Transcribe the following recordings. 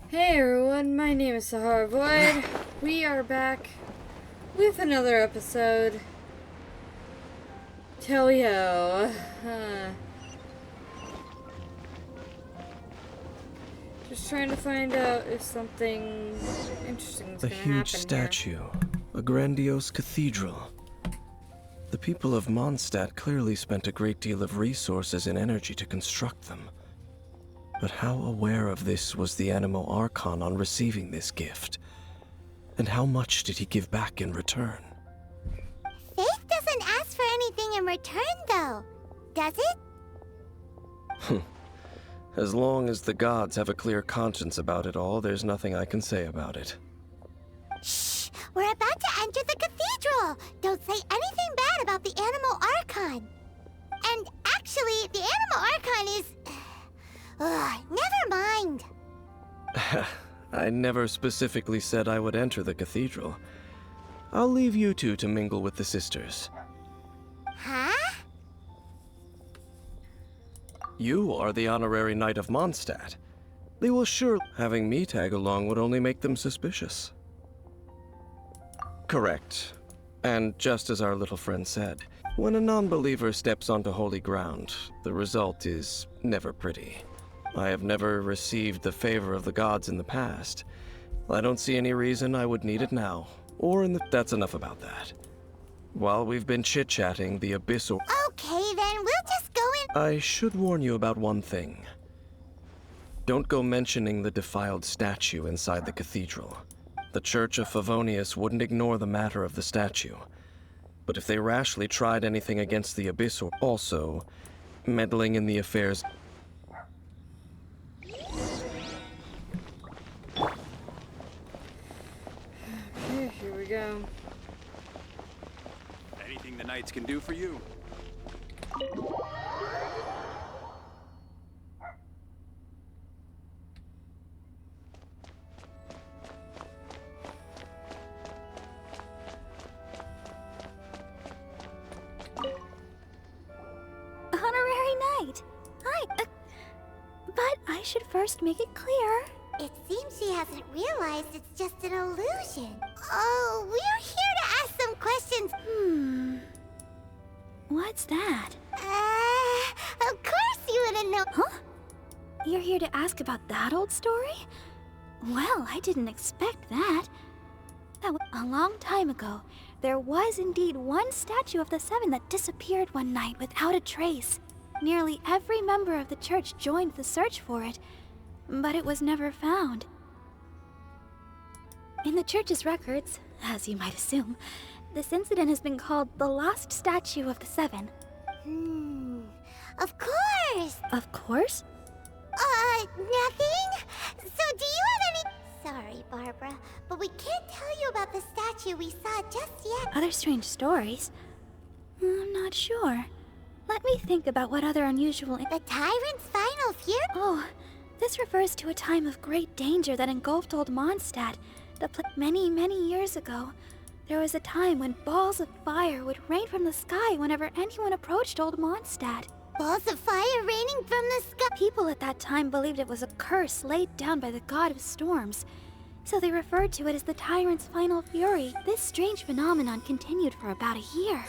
Hey everyone, my name is Sahara Void. We are back with another episode. Telio. Just trying to find out if something interesting is going to happen here. A huge statue. A grandiose cathedral. The people of Mondstadt clearly spent a great deal of resources and energy to construct them. But how aware of this was the Animo Archon on receiving this gift? And how much did he give back in return? Faith doesn't ask for anything in return, though, does it? As long as the gods have a clear conscience about it all, there's nothing I can say about it. Shh! We're about to enter the cathedral! Don't say anything bad about the Animo Archon! And actually, the Animo Archon is... never mind! I never specifically said I would enter the cathedral. I'll leave you two to mingle with the sisters. Huh? You are the honorary knight of Mondstadt. They will sure... Having me tag along would only make them suspicious. Correct. And just as our little friend said, when a non-believer steps onto holy ground, the result is never pretty. I have never received the favor of the gods in the past. I don't see any reason I would need it now, or in the... That's enough about that. While we've been chit-chatting, the Abyss... Okay, then we'll just go in... I should warn you about one thing. Don't go mentioning the defiled statue inside the cathedral. The Church of Favonius wouldn't ignore the matter of the statue. But if they rashly tried anything against the Abyss or also meddling in the affairs... Okay, here we go. Anything the Knights can do for you? Honorary Knight. Hi. But I should first make it clear. It seems she hasn't realized it's just an illusion. Oh, we're here to ask some questions. What's that? Of course you wouldn't know. Huh? You're here to ask about that old story? Well, I didn't expect that. A long time ago, there was indeed one statue of the Seven that disappeared one night without a trace. Nearly every member of the church joined the search for it, but it was never found. In the church's records, as you might assume, this incident has been called the Lost Statue of the Seven. Of course! Of course? Nothing? So do you have any... Sorry, Barbara, but we can't tell you about the statue we saw just yet. Other strange stories? I'm not sure. Let me think about what other unusual... The Tyrant's final fury? Oh, this refers to a time of great danger that engulfed old Mondstadt. Many, many years ago, there was a time when balls of fire would rain from the sky whenever anyone approached old Mondstadt. Balls of fire raining from the sky? People at that time believed it was a curse laid down by the god of storms, so they referred to it as the Tyrant's final fury. This strange phenomenon continued for about a year.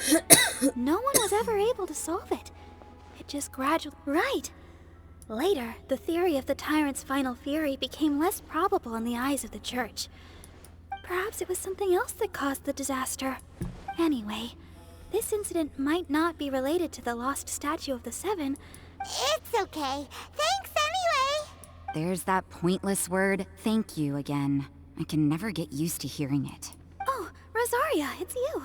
No one was ever able to solve it. It just gradually... Right! Later, the theory of the Tyrant's final fury became less probable in the eyes of the church. Perhaps it was something else that caused the disaster. Anyway, this incident might not be related to the lost statue of the Seven. It's okay. Thanks anyway. There's that pointless word, thank you, again. I can never get used to hearing it. Oh, Rosaria, it's you.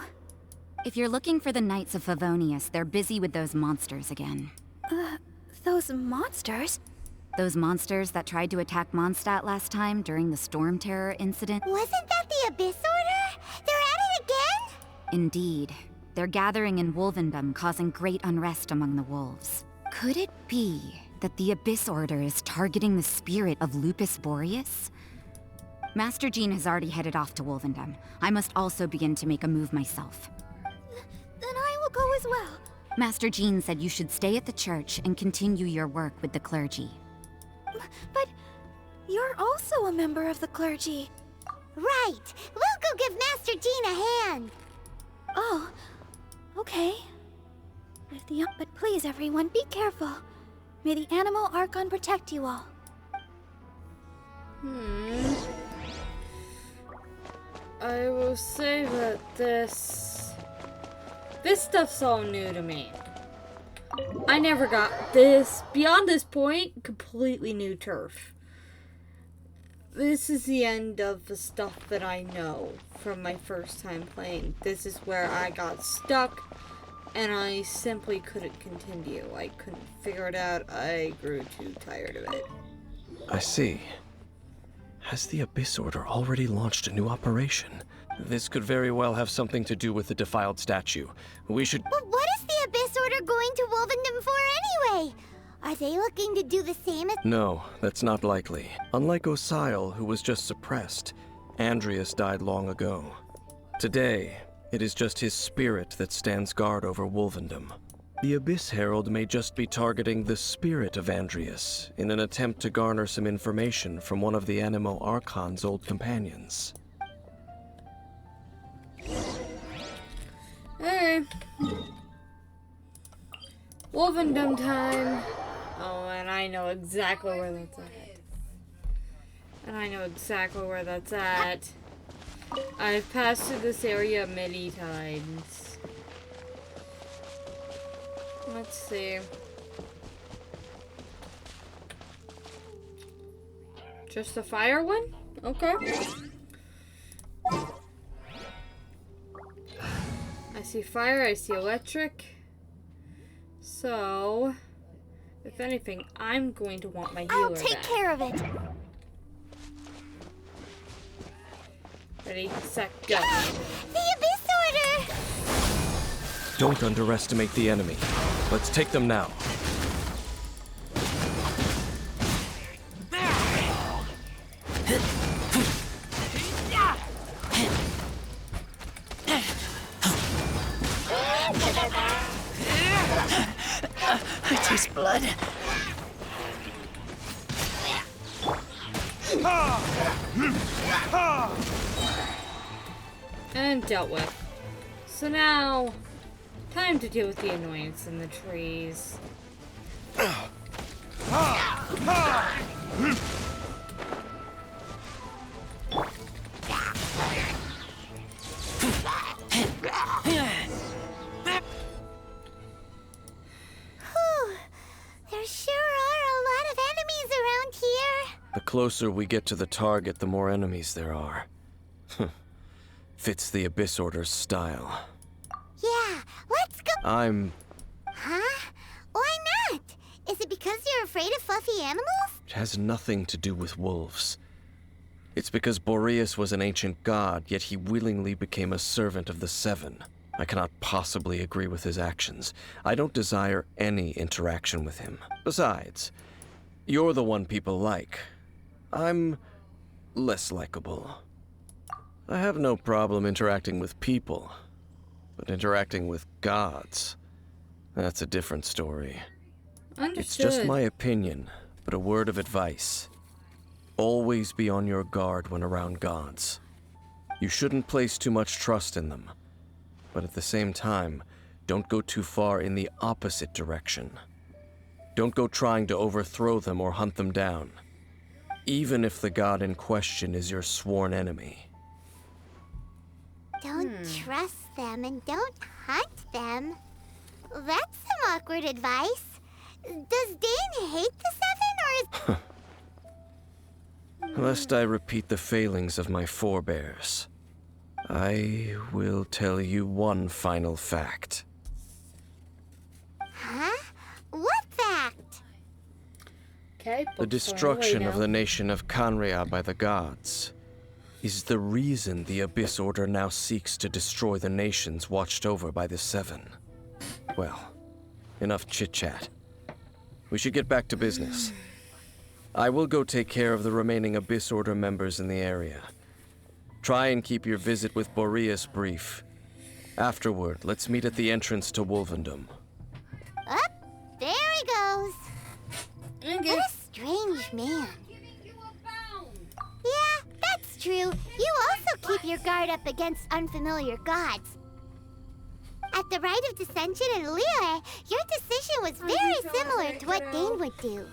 If you're looking for the Knights of Favonius, they're busy with those monsters again. Those monsters? Those monsters that tried to attack Mondstadt last time during the Storm Terror incident? Wasn't that the Abyss Order? They're at it again? Indeed. They're gathering in Wolvendom, causing great unrest among the wolves. Could it be that the Abyss Order is targeting the spirit of Lupus Boreas? Master Jean has already headed off to Wolvendom. I must also begin to make a move myself. Then I will go as well. Master Jean said you should stay at the church and continue your work with the clergy. But You're also a member of the clergy. Right! We'll go give Master Jean a hand! Oh, okay. But please, everyone, be careful. May the Animal Archon protect you all. I will say that this stuff's all new to me. I never got this, beyond this point, completely new turf. This is the end of the stuff that I know from my first time playing. This is where I got stuck, and I simply couldn't continue. I couldn't figure it out. I grew too tired of it. I see. Has the Abyss Order already launched a new operation? This could very well have something to do with the defiled statue. We should... But what is the Abyss Order going to Wolvendom for anyway? Are they looking to do the same as... No, that's not likely. Unlike Osile, who was just suppressed, Andreas died long ago. Today, it is just his spirit that stands guard over Wolvendom. The Abyss Herald may just be targeting the spirit of Andreas in an attempt to garner some information from one of the Animo Archon's old companions. Hey. Wolvendom time. Oh, and I know exactly where that's at. I've passed through this area many times. Let's see. Just the fire one? Okay. I see fire, I see electric. So, if anything, I'm going to want my healer I'll take back. care of it. Ready, set, go. The Abyss Order! Don't underestimate the enemy. Let's take them now. I taste blood. And dealt with. So now, time to deal with the annoyance in the trees. There sure are a lot of enemies around here. The closer we get to the target, the more enemies there are. Fits the Abyss Order's style. Yeah, let's go. Huh? Why not? Is it because you're afraid of fluffy animals? It has nothing to do with wolves. It's because Boreas was an ancient god, yet he willingly became a servant of the Seven. I cannot possibly agree with his actions. I don't desire any interaction with him. Besides, you're the one people like. I'm less likable. I have no problem interacting with people, but interacting with gods, that's a different story. Understood. It's just my opinion, but a word of advice. Always be on your guard when around gods. You shouldn't place too much trust in them, but at the same time, don't go too far in the opposite direction. Don't go trying to overthrow them or hunt them down, even if the god in question is your sworn enemy. Don't trust them and don't hunt them. That's some awkward advice. Does Dane hate the Seven, or is... Lest I repeat the failings of my forebears, I will tell you one final fact. Huh? What fact? Okay, The destruction of the nation of Canria by the gods is the reason the Abyss Order now seeks to destroy the nations watched over by the Seven. Well, enough chit-chat. We should get back to business. I will go take care of the remaining Abyss Order members in the area. Try and keep your visit with Boreas brief. Afterward, let's meet at the entrance to Wolvendom. Up, there he goes. Okay. What a strange man. true, you also keep your guard up against unfamiliar gods. At the Rite of Dissension in Liyue, your decision was very similar to what Dane would do.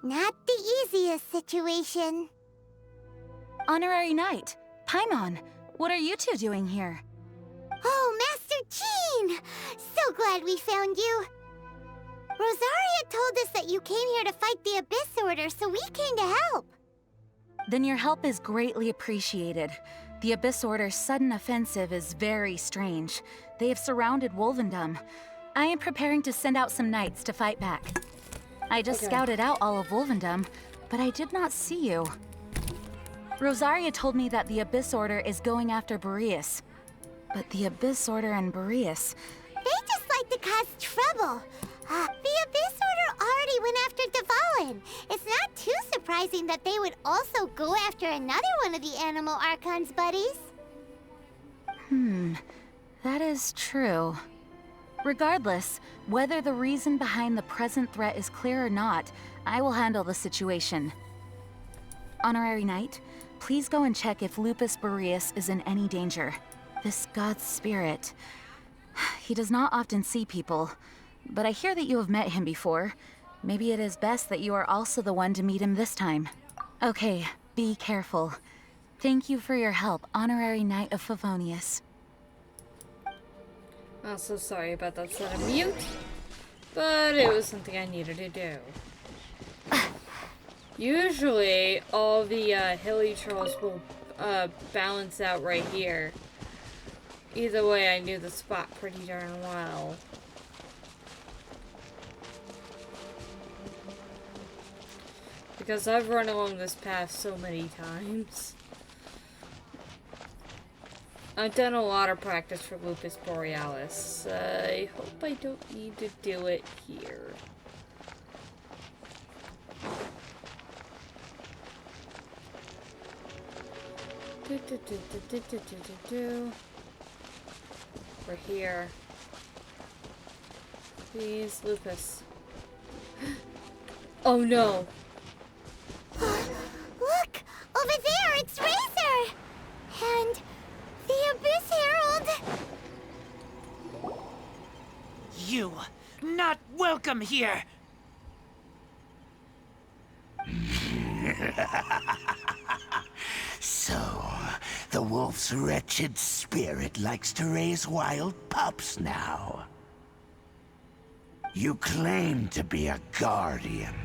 Not the easiest situation. Honorary Knight, Paimon, what are you two doing here? Oh, Master Jean! So glad we found you. Rosaria told us that you came here to fight the Abyss Order, so we came to help. Then your help is greatly appreciated. The Abyss Order's sudden offensive is very strange. They have surrounded Wolvendom. I am preparing to send out some knights to fight back. I just scouted out all of Wolvendom, but I did not see you. Rosaria told me that the Abyss Order is going after Boreas. But the Abyss Order and Boreas... They just like to cause trouble. The Abyss Order already went after Dvalin. It's not too surprising that they would also go after another one of the Animal Archon's buddies. That is true. Regardless, whether the reason behind the present threat is clear or not, I will handle the situation. Honorary Knight, please go and check if Lupus Boreas is in any danger. This god's spirit... He does not often see people, but I hear that you have met him before. Maybe it is best that you are also the one to meet him this time. Okay, be careful. Thank you for your help, Honorary Knight of Favonius. I'm so sorry about that set of mute, but it was something I needed to do. Usually, all the hilly trolls will balance out right here. Either way, I knew the spot pretty darn well. Because I've run along this path so many times. I've done a lot of practice for Lupus Borealis. I hope I don't need to do it here. We're here. Please, Lupus. Oh no! Look! Over there, it's Razor! And the Abyss Herald! You, not welcome here! So, the wolf's wretched spirit likes to raise wild pups now. You claim to be a guardian,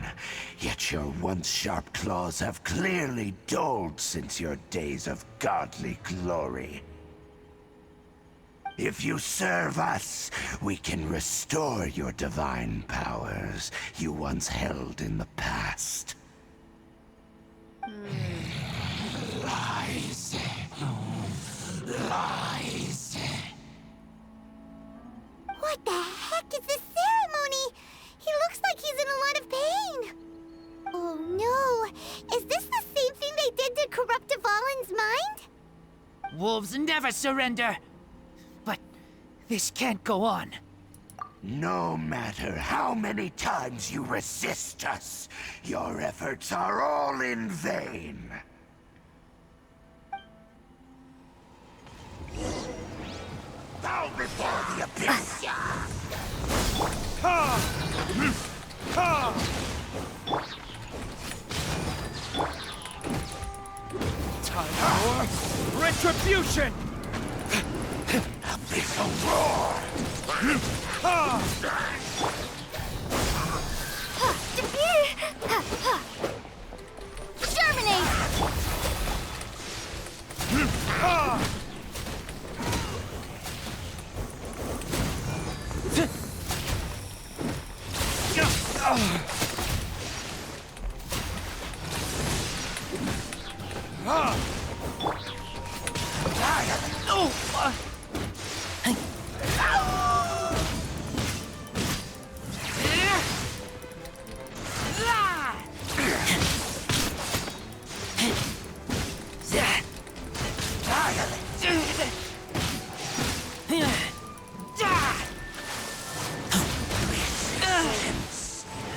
yet your once sharp claws have clearly dulled since your days of godly glory. If you serve us, we can restore your divine powers you once held in the past. Lies. Lies. What the heck is this ceremony? He looks like he's in a lot of pain. Oh no! Is this the same thing they did to corrupt Dvalin's mind? Wolves never surrender! But this can't go on. No matter how many times you resist us, your efforts are all in vain. Bow before the abyss! Time for retribution! Abyssal roar! Germinate!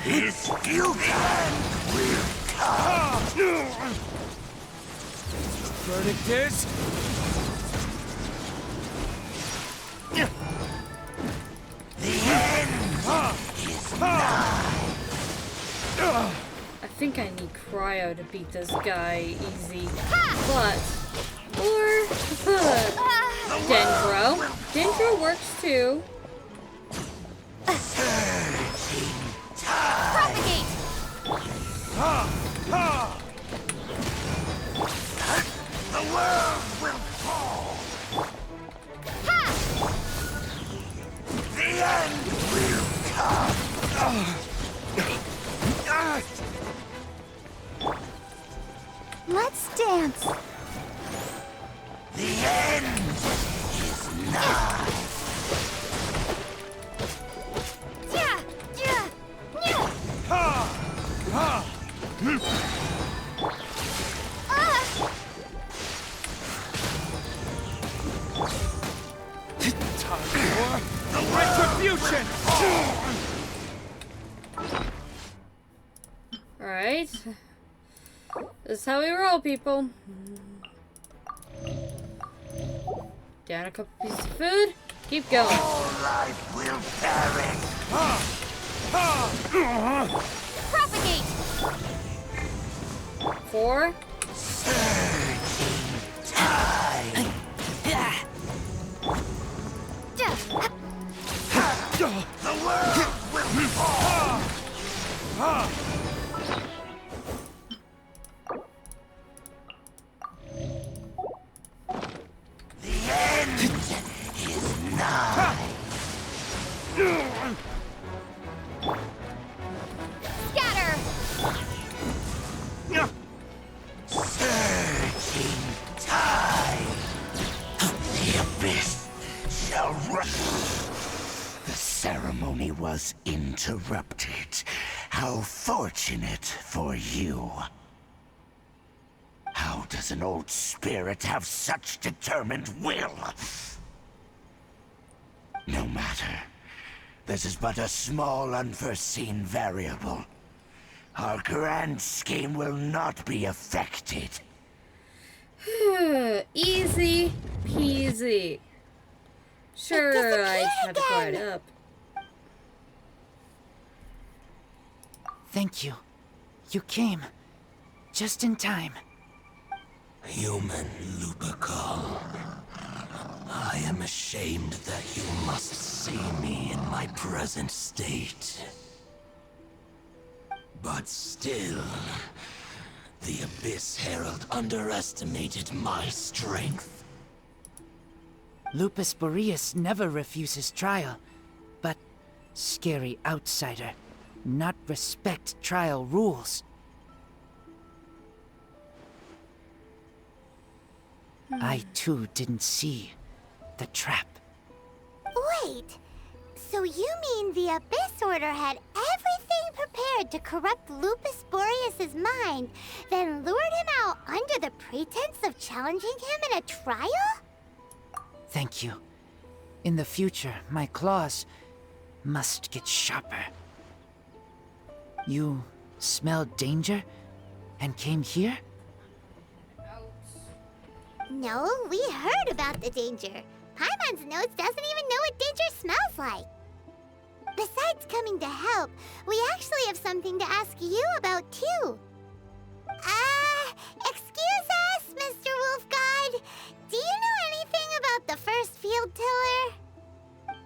Its future will come. Verdict is... The end is nigh. I think I need Cryo to beat this guy easy. But, or, Dendro. Dendro works too. Propagate! The world will fall. The end will come. Let's dance. The end is nigh. Yeah! Yeah! Yeah! Time for retribution! Alright. This is how we roll, people. Down a couple pieces of food. Keep going. All life will perish. Propagate! 4. Time. The world will fall. The end is nigh. Scatter! Surging tide. The abyss shall rush. The ceremony was interrupted. How fortunate for you. How does an old spirit have such determined will? No matter. This is but a small unforeseen variable. Our grand scheme will not be affected. Easy peasy. Sure, I have to fire it up. Thank you. You came. Just in time. Human Lupercal, I am ashamed that you must see me in my present state. But still, the Abyss Herald underestimated my strength. Lupus Boreas never refuses trial, but scary outsider, not respect trial rules. I too didn't see the trap. Wait, so you mean the Abyss Order had everything prepared to corrupt Lupus Boreas' mind, then lured him out under the pretense of challenging him in a trial? Thank you. In the future, my claws must get sharper. You smelled danger and came here? No, we heard about the danger. Paimon's nose doesn't even know what danger smells like. Besides coming to help, we actually have something to ask you about too. Excuse us, Mr. Wolf God. Do you know anything about the first field tiller?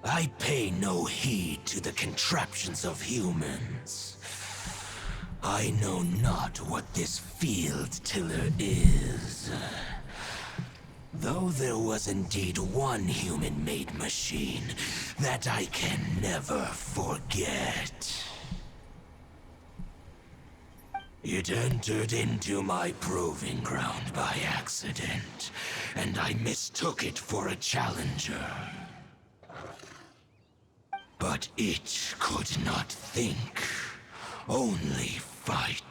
I pay no heed to the contraptions of humans. I know not what this field tiller is. Though there was indeed one human-made machine that I can never forget. It entered into my proving ground by accident, and I mistook it for a challenger. But it could not think, only fight.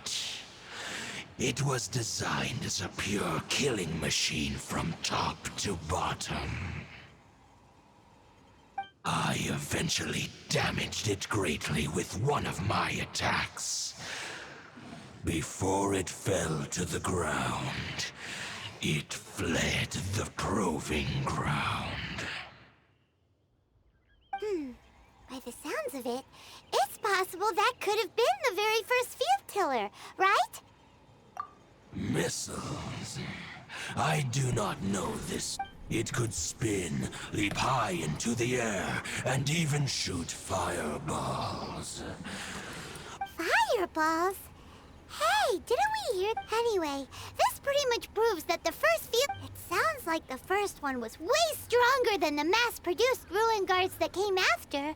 It was designed as a pure killing machine from top to bottom. I eventually damaged it greatly with one of my attacks. Before it fell to the ground, it fled the proving ground. By the sounds of it, it's possible that could have been the very first field tiller, right? Missiles. I do not know this. It could spin, leap high into the air, and even shoot fireballs. Fireballs? Hey, didn't we hear? Anyway, this pretty much proves that the first field... It sounds like the first one was way stronger than the mass-produced ruin guards that came after.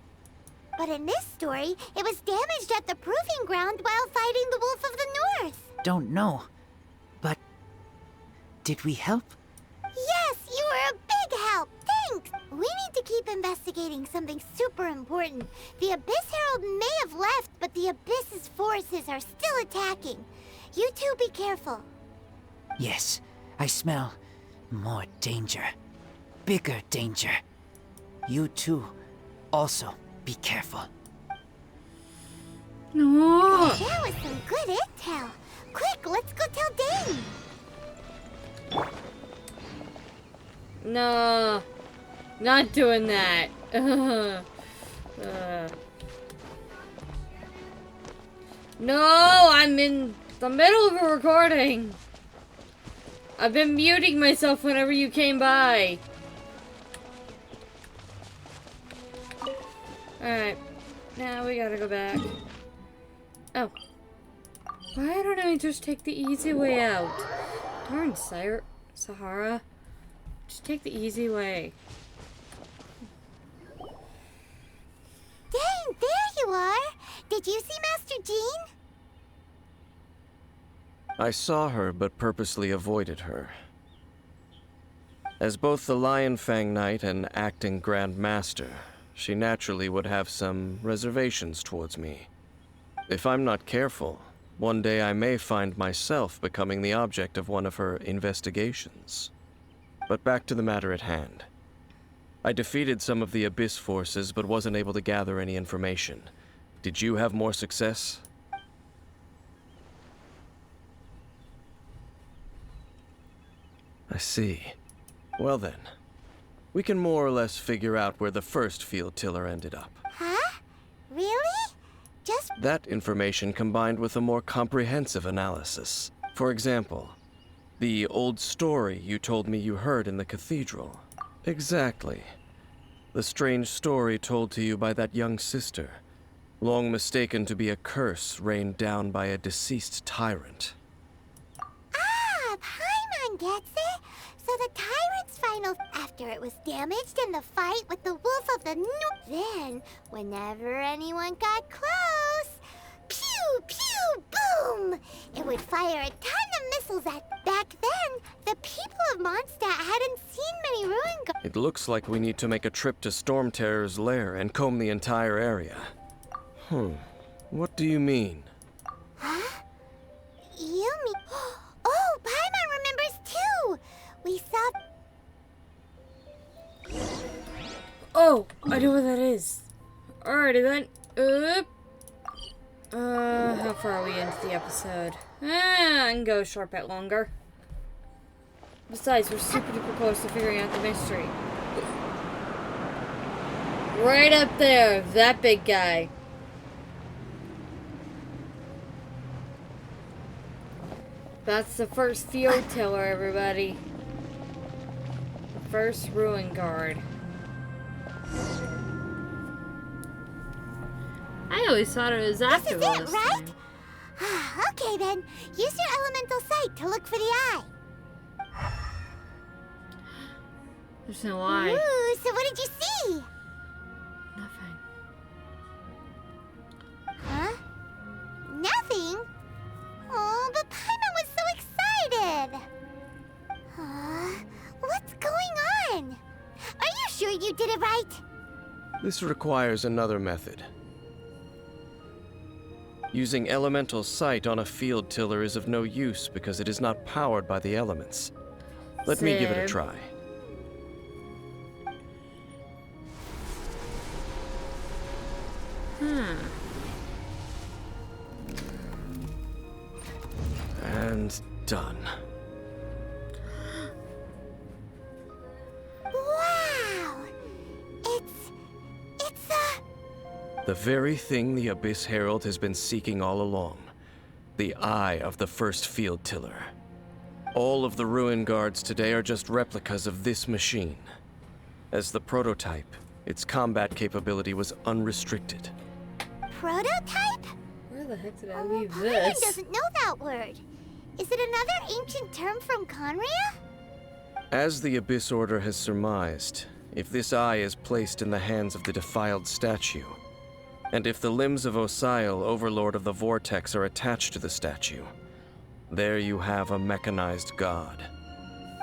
But in this story, it was damaged at the proving ground while fighting the Wolf of the North. Don't know. But did we help? Yes, you were a big help. Thanks. We need to keep investigating something super important. The Abyss Herald may have left, but the Abyss's forces are still attacking. You two be careful. Yes, I smell more danger. Bigger danger. You too, also be careful. No. That was some good intel. Quick, let's go tell Dane. No. Not doing that. No, I'm in the middle of a recording. I've been muting myself whenever you came by. Alright. Now we gotta go back. Oh. Why don't I just take the easy way out? Darn, Sahara. Just take the easy way. Dane, there you are. Did you see Master Jean? I saw her, but purposely avoided her. As both the Lion Fang Knight and acting Grand Master, she naturally would have some reservations towards me. If I'm not careful, one day I may find myself becoming the object of one of her investigations. But back to the matter at hand. I defeated some of the Abyss forces, but wasn't able to gather any information. Did you have more success? I see. Well then, we can more or less figure out where the first field tiller ended up. Huh? Really? Just... That information combined with a more comprehensive analysis. For example, the old story you told me you heard in the cathedral. Exactly. The strange story told to you by that young sister, long mistaken to be a curse rained down by a deceased tyrant. Ah, Paimon gets it. So the tyrant's final... After it was damaged in the fight with the Wolf of the Then, whenever anyone got close... Pew, pew, boom! It would fire a ton of missiles at... Back then, the people of Mondstadt hadn't seen many ruin guards. It looks like we need to make a trip to Storm Terror's lair and comb the entire area. What do you mean? Huh? You mean... Oh, Paimon remembers too! We saw... Oh, I know what that is. Alrighty then. How far are we into the episode? I can go a short bit longer. Besides, we're super duper close to figuring out the mystery. Right up there, that big guy. That's the first field tiller, everybody. The first ruin guard. I always thought it was after This is all it, this right? time. Okay then, use your elemental sight to look for the eye. There's no eye. Ooh, so what did you see? Nothing. Huh? Nothing? Oh, but Paimon was so excited. What's going on? Are you sure you did it right? This requires another method. Using elemental sight on a field tiller is of no use because it is not powered by the elements. Let me give it a Same. try. And done. Wow! It's a... The very thing the Abyss Herald has been seeking all along. The eye of the first field tiller. All of the ruin guards today are just replicas of this machine. As the prototype, its combat capability was unrestricted. Prototype? Where the heck did I Oh, leave Paimon this? doesn't know that word. Is it another ancient term from Conria? As the Abyss Order has surmised, if this eye is placed in the hands of the defiled statue, and if the limbs of Osial, Overlord of the Vortex, are attached to the statue, there you have a mechanized god.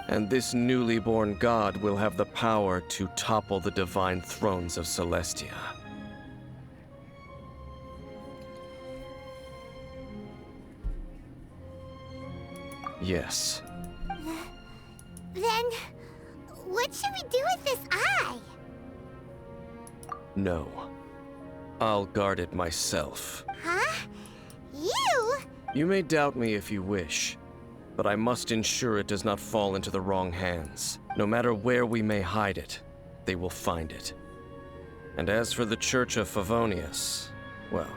And this newly born god will have the power to topple the divine thrones of Celestia. Yes. Then, what should we do with this eye? No. I'll guard it myself. Huh? You? You may doubt me if you wish, but I must ensure it does not fall into the wrong hands. No matter where we may hide it, they will find it. And as for the Church of Favonius, well,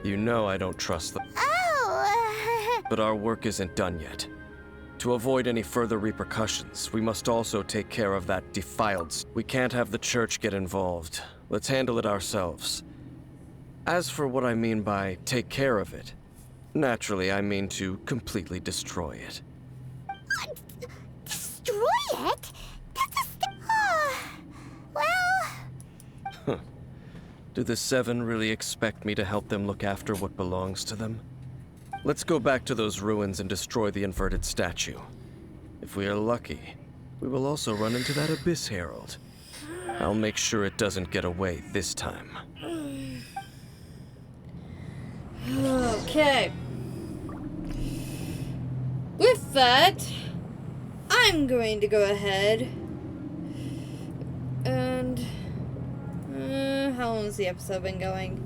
you know I don't trust them. Oh! But our work isn't done yet. To avoid any further repercussions, we must also take care of that defiled. We can't have the Church get involved. Let's handle it ourselves. As for what I mean by take care of it, naturally I mean to completely destroy it. Destroy it? That's well... Do the Seven really expect me to help them look after what belongs to them? Let's go back to those ruins and destroy the inverted statue. If we are lucky, we will also run into that Abyss Herald. I'll make sure it doesn't get away this time. Okay. With that, I'm going to go ahead and how long has the episode been going?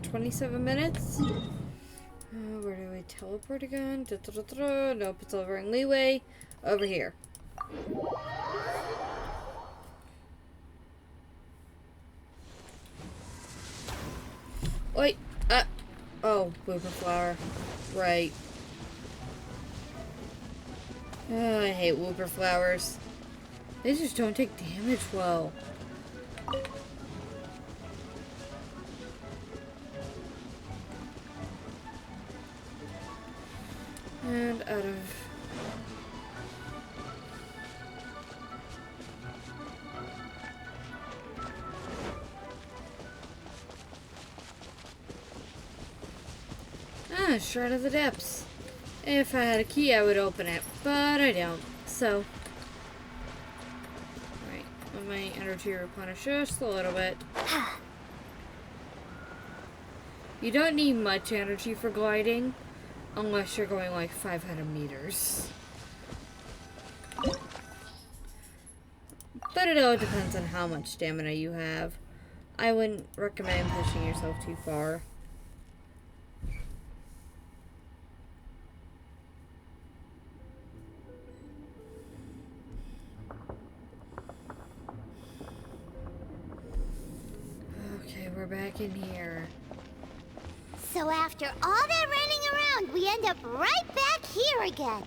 27 minutes. Where do we teleport again? Nope, it's over in Leeway. Over here. Wait, oh, Wooper Flower. Right. Oh, I hate Wooper Flowers. They just don't take damage well. And out of... Shrine of the Depths. If I had a key, I would open it, but I don't. So, right, let my energy replenish just a little bit. You don't need much energy for gliding, unless you're going like 500 meters. But it all depends on how much stamina you have. I wouldn't recommend pushing yourself too far. Okay, we're back in here. So after all that running around, we end up right back here again.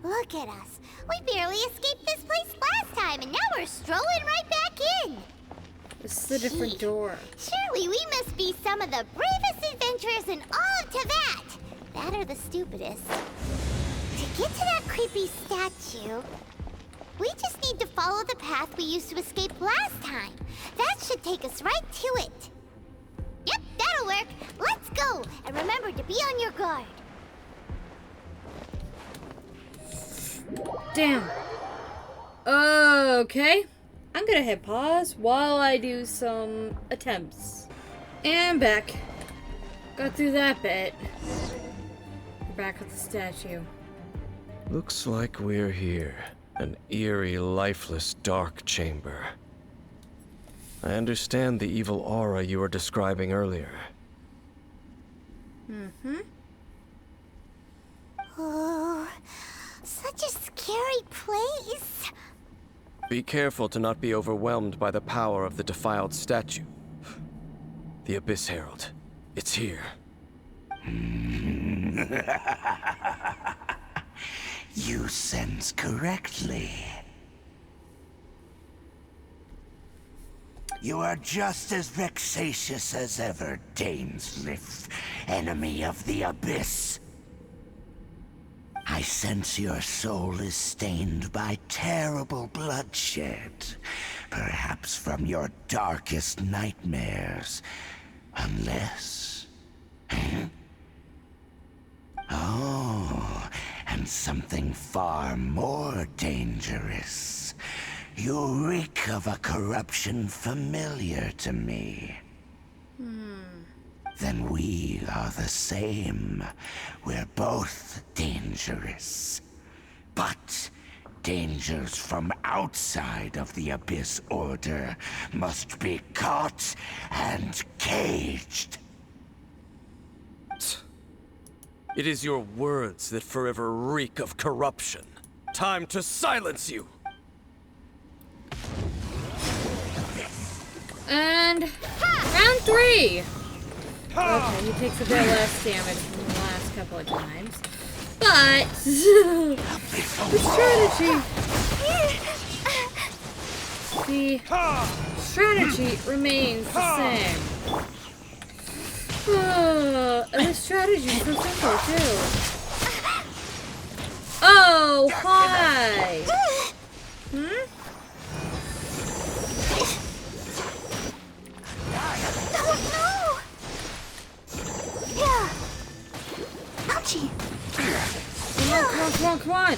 Look at us. We barely escaped this place last time, and now we're strolling right back in. This is a different Gee, door. Surely we must be some of the bravest adventurers in all of Teyvat. That or the stupidest. To get to that creepy statue, we just need to follow the path we used to escape last time. That should take us right to it. Yep, that'll work. Let's go. And remember to be on your guard. Damn. Okay. I'm gonna hit pause while I do some attempts. And back. Got through that bit. We're back with the statue. Looks like we're here. An eerie, lifeless, dark chamber. I understand the evil aura you were describing earlier. Oh, such a scary place. Be careful to not be overwhelmed by the power of the defiled statue. The Abyss Herald. It's here. You sense correctly. You are just as vexatious as ever, Dainsleif, enemy of the Abyss. I sense your soul is stained by terrible bloodshed, perhaps from your darkest nightmares, unless... Oh, and something far more dangerous. You reek of a corruption familiar to me. Then we are the same. We're both dangerous. But dangers from outside of the Abyss Order must be caught and caged. It is your words that forever reek of corruption. Time to silence you! And round 3! Okay, he takes a bit less damage than the last couple of times. But the strategy remains the same. And the strategy is so simple too. Oh, hi! Ouchie! Come on!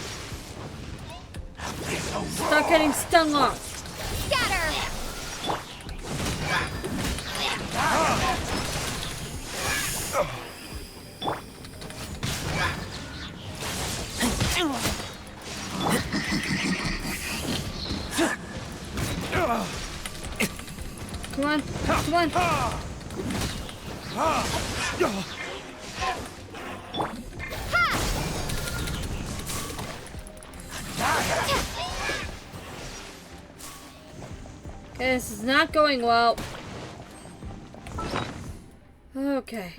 Stop getting stung off. Scatter! Come on. Okay, this is not going well. Okay.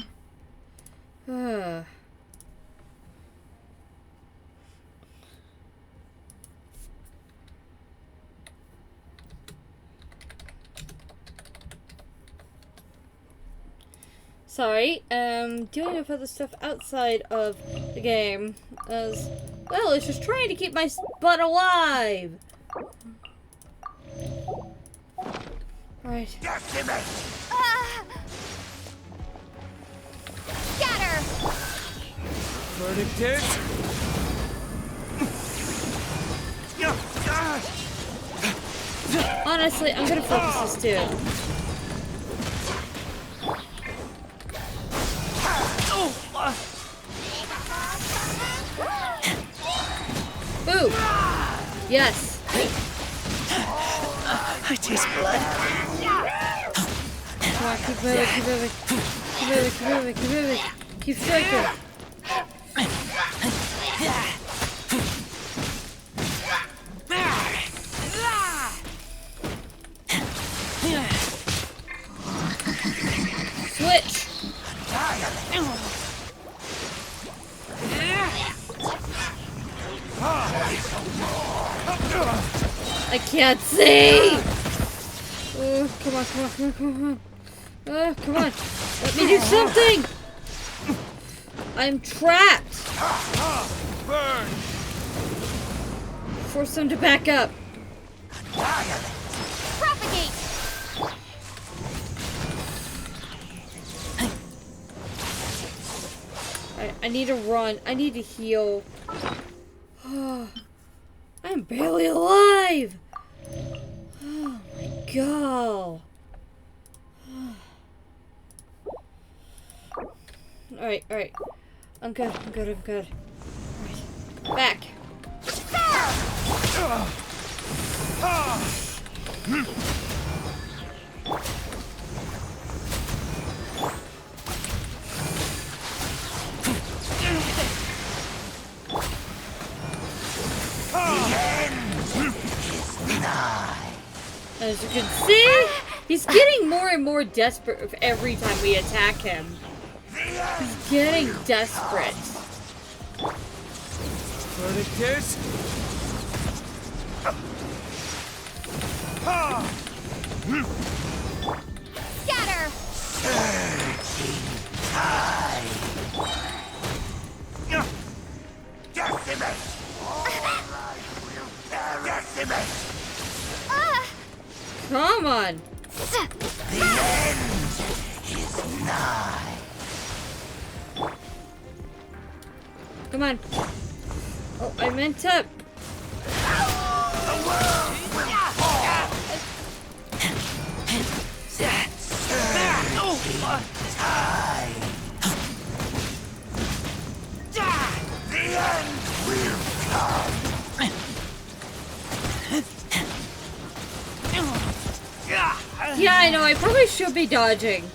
Sorry, doing with other stuff outside of the game. As well, it's just trying to keep my butt alive. Right. Scatter! Verdict is... Honestly, I'm gonna focus this too. Boo! Yes. I taste blood. Come on, keep moving. Keep striking. Switch. I can't see! Oh, come on. Oh, come on. Let me do something! I'm trapped! Burn! Force them to back up. Propagate! I need to run. I need to heal. I'm barely alive! Oh my god. Alright. I'm good. Alright. Back. As you can see, he's getting more and more desperate every time we attack him. He's getting desperate. Verdict is... Scatter! Decimate! Decimate! Come on. The end is nigh. Come on. Oh, I meant to. The end will come. Yeah, I know, I probably should be dodging.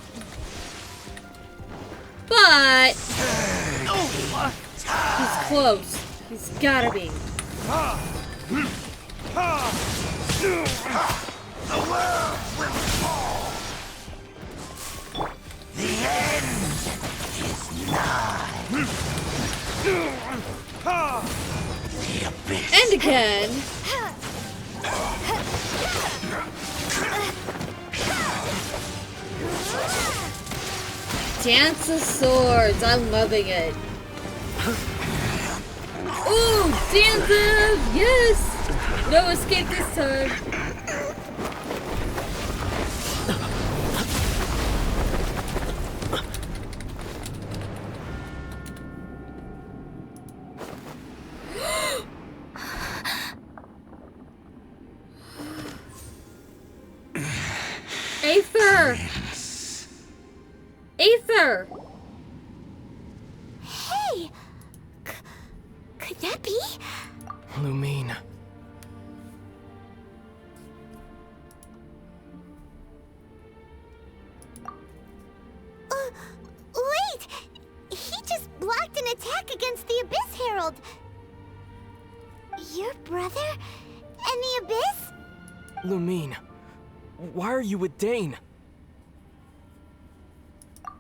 But he's close. He's gotta be. The world will fall. The end is nigh. The abyss. And again. Dance of Swords. I'm loving it. Ooh, Dance of... Yes! No escape this time. Aether! Aether! Hey! Could that be? Lumine. Wait! He just blocked an attack against the Abyss Herald! Your brother? And the Abyss? Lumine, why are you with Dane?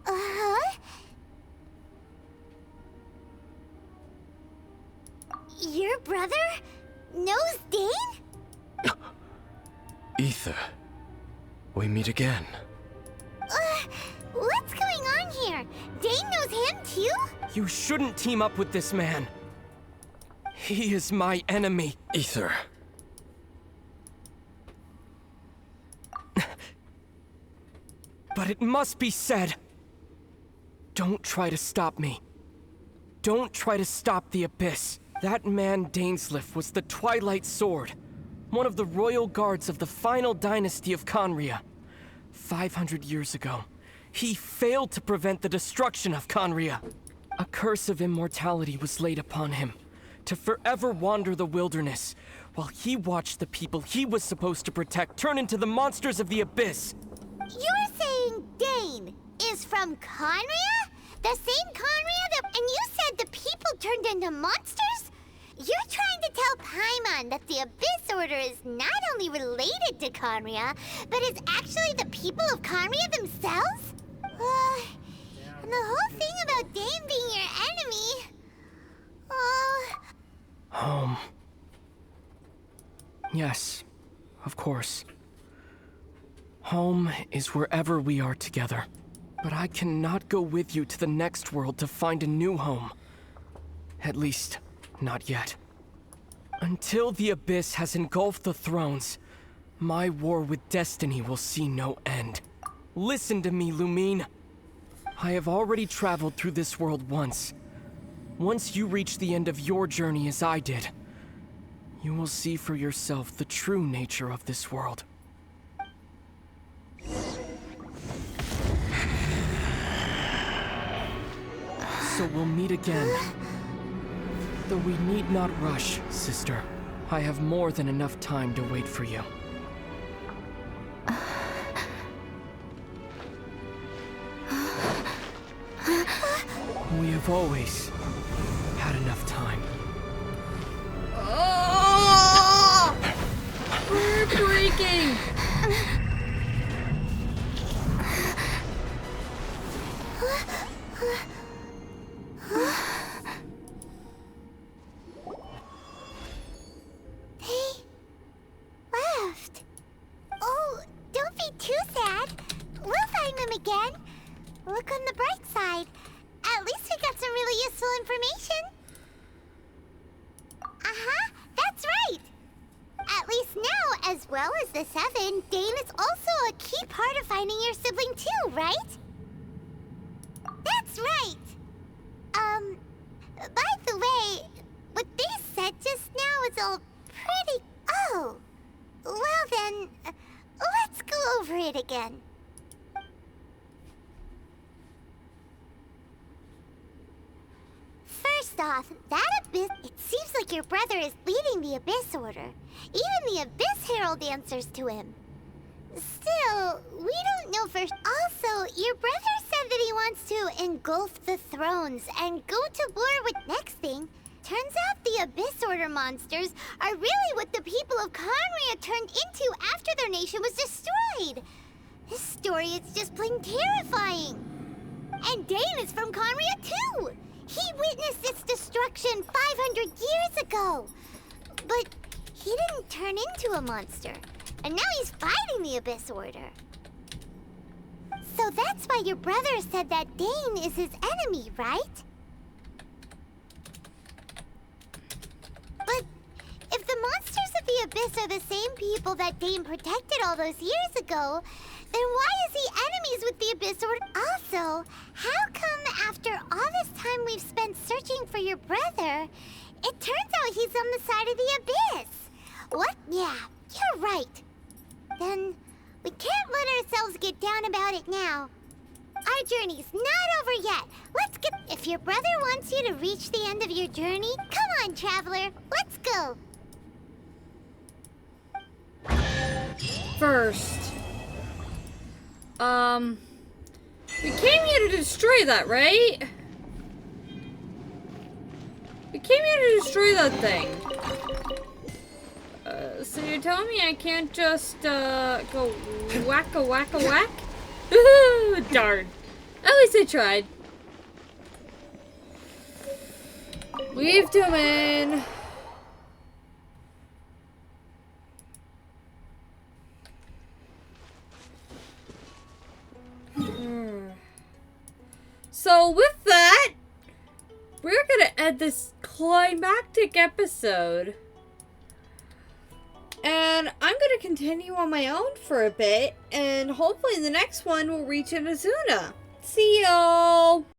Uh-huh? Your brother knows Dane? Aether. We meet again. What's going on here? Dane knows him too? You shouldn't team up with this man. He is my enemy. Aether. But it must be said. Don't try to stop me. Don't try to stop the Abyss. That man Dainsleif was the Twilight Sword, one of the royal guards of the final dynasty of Conria. 500 years ago, he failed to prevent the destruction of Conria. A curse of immortality was laid upon him, to forever wander the wilderness, while he watched the people he was supposed to protect turn into the monsters of the Abyss. You're saying Dane is from Conria? The same Conria that... And you said the people turned into monsters? You're trying to tell Paimon that the Abyss Order is not only related to Conria, but is actually the people of Conria themselves? And the whole thing about Dane being your enemy... Home. Yes, of course. Home is wherever we are together. But I cannot go with you to the next world to find a new home. At least, not yet. Until the Abyss has engulfed the thrones, my war with destiny will see no end. Listen to me, Lumine. I have already traveled through this world once. Once you reach the end of your journey as I did, you will see for yourself the true nature of this world. So we'll meet again. Though we need not rush, sister. I have more than enough time to wait for you. We have always had enough time. Oh! We're breaking! again. Look on the bright side. At least we got some really useful information. Uh-huh, that's right. At least now, as well as the 7, Dane is also a key part of finding your sibling too, right? That's right. By the way, what they said just now is all pretty... Oh, well then, let's go over it again. First off, that Abyss... It seems like your brother is leading the Abyss Order. Even the Abyss Herald answers to him. Still, we don't know for... Also, your brother said that he wants to engulf the thrones and go to war with next thing. Turns out the Abyss Order monsters are really what the people of Conria turned into after their nation was destroyed. This story is just plain terrifying. And Dane is from Conria too. He witnessed its destruction 500 years ago. But he didn't turn into a monster. And now he's fighting the Abyss Order. So that's why your brother said that Dane is his enemy, right? But if the monsters of the Abyss are the same people that Dane protected all those years ago, then why is he enemies with the Abyss Order? Also, how come after all this time we've spent searching for your brother, it turns out he's on the side of the Abyss? What? Yeah, you're right. Then we can't let ourselves get down about it now. Our journey's not over yet. Let's get... If your brother wants you to reach the end of your journey, come on, traveler. Let's go. First, we came here to destroy that, right? We came here to destroy that thing. So you're telling me I can't just, go whack-a-whack-a-whack? Darn. At least I tried. Leave domain. So with that, we're gonna end this climactic episode. And I'm gonna continue on my own for a bit, and hopefully in the next one we'll reach Inazuna. See y'all!